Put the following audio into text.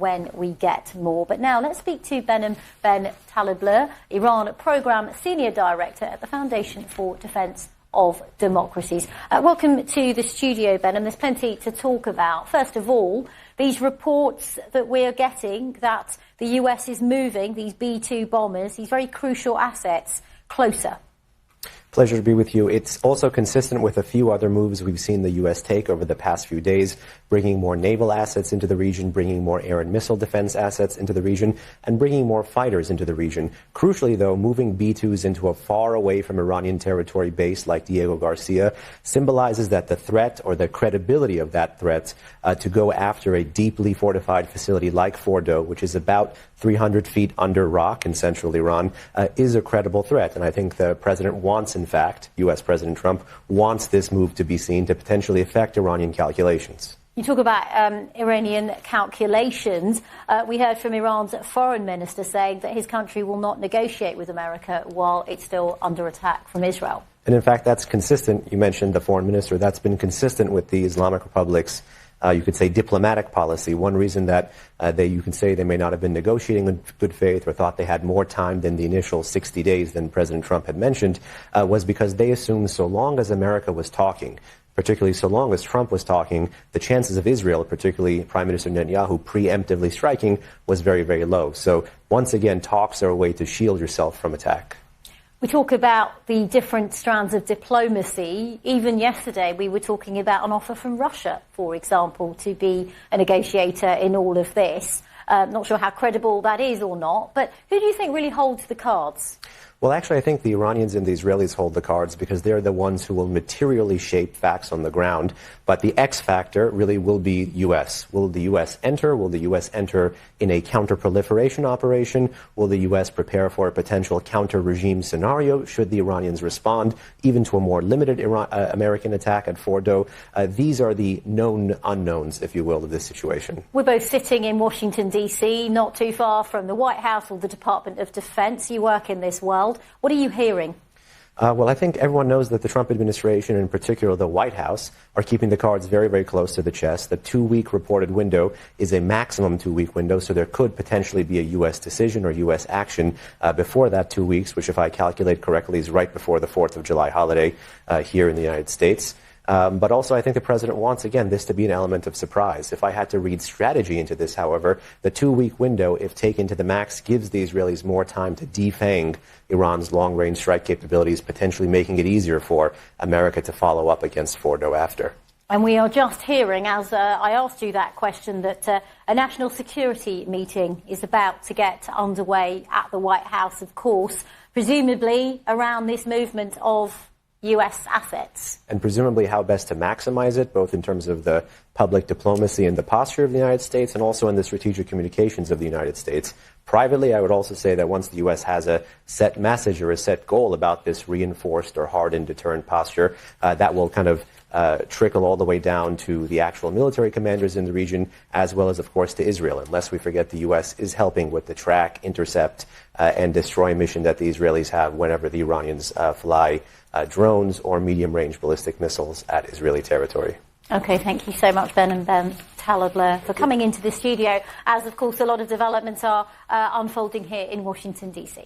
when we get more. But now let's speak to Behnam Ben Taleblu, Iran Programme Senior Director at the Foundation for Defence of Democracies. Welcome to the studio, Behnam. There's plenty to talk about. First of all, these reports that we're getting that the US is moving these B-2 bombers, these very crucial assets, closer. Pleasure to be with you. It's also consistent with a few other moves we've seen the U.S. take over the past few days, bringing more naval assets into the region, bringing more air and missile defense assets into the region, and bringing more fighters into the region. Crucially, though, moving B-2s into a far away from Iranian territory base like Diego Garcia symbolizes that the threat or the credibility of that threat to go after a deeply fortified facility like Fordo, which is about 300 feet under rock in central Iran, is a credible threat. And I think the president wants, in fact, U.S. President Trump wants this move to be seen to potentially affect Iranian calculations. You talk about Iranian calculations. We heard from Iran's foreign minister saying that his country will not negotiate with America while it's still under attack from Israel. And in fact, that's consistent. You mentioned the foreign minister. That's been consistent with the Islamic Republic's you could say diplomatic policy. One reason that you can say they may not have been negotiating in good faith or thought they had more time than the initial 60 days than President Trump had mentioned was because they assumed so long as America was talking, particularly so long as Trump was talking, the chances of Israel, particularly Prime Minister Netanyahu, preemptively striking was very, very low. So once again, talks are a way to shield yourself from attack. We talk about the different strands of diplomacy. Even yesterday, we were talking about an offer from Russia, for example, to be a negotiator in all of this. Not sure how credible that is or not, but who do you think really holds the cards? Well, actually, I think the Iranians and the Israelis hold the cards because they're the ones who will materially shape facts on the ground. But the X factor really will be U.S. Will the U.S. enter? Will the U.S. enter in a counter-proliferation operation? Will the U.S. prepare for a potential counter-regime scenario should the Iranians respond, even to a more limited American attack at Fordo? These are the known unknowns, if you will, of this situation. We're both sitting in Washington, D.C., not too far from the White House or the Department of Defense. You work in this world. What are you hearing? Well, I think everyone knows that the Trump administration, in particular the White House, are keeping the cards very, very close to the chest. The 2-week reported window is a maximum 2-week window, so there could potentially be a U.S. decision or U.S. action before that 2 weeks, which, if I calculate correctly, is right before the 4th of July holiday here in the United States. But also, I think the president wants, again, this to be an element of surprise. If I had to read strategy into this, however, the 2-week window, if taken to the max, gives the Israelis more time to defang Iran's long-range strike capabilities, potentially making it easier for America to follow up against Fordo after. And we are just hearing, as I asked you that question, that a national security meeting is about to get underway at the White House, of course, presumably around this movement of U.S. assets. And presumably how best to maximize it, both in terms of the public diplomacy and the posture of the United States, and also in the strategic communications of the United States. Privately, I would also say that once the U.S. has a set message or a set goal about this reinforced or hardened deterrent posture, that will kind of trickle all the way down to the actual military commanders in the region, as well as, of course, to Israel. Unless we forget the U.S. is helping with the track, intercept, and destroy mission that the Israelis have whenever the Iranians fly drones or medium-range ballistic missiles at Israeli territory. Okay, thank you so much, Behnam Ben Taleblu, for coming into the studio, as, of course, a lot of developments are unfolding here in Washington, D.C.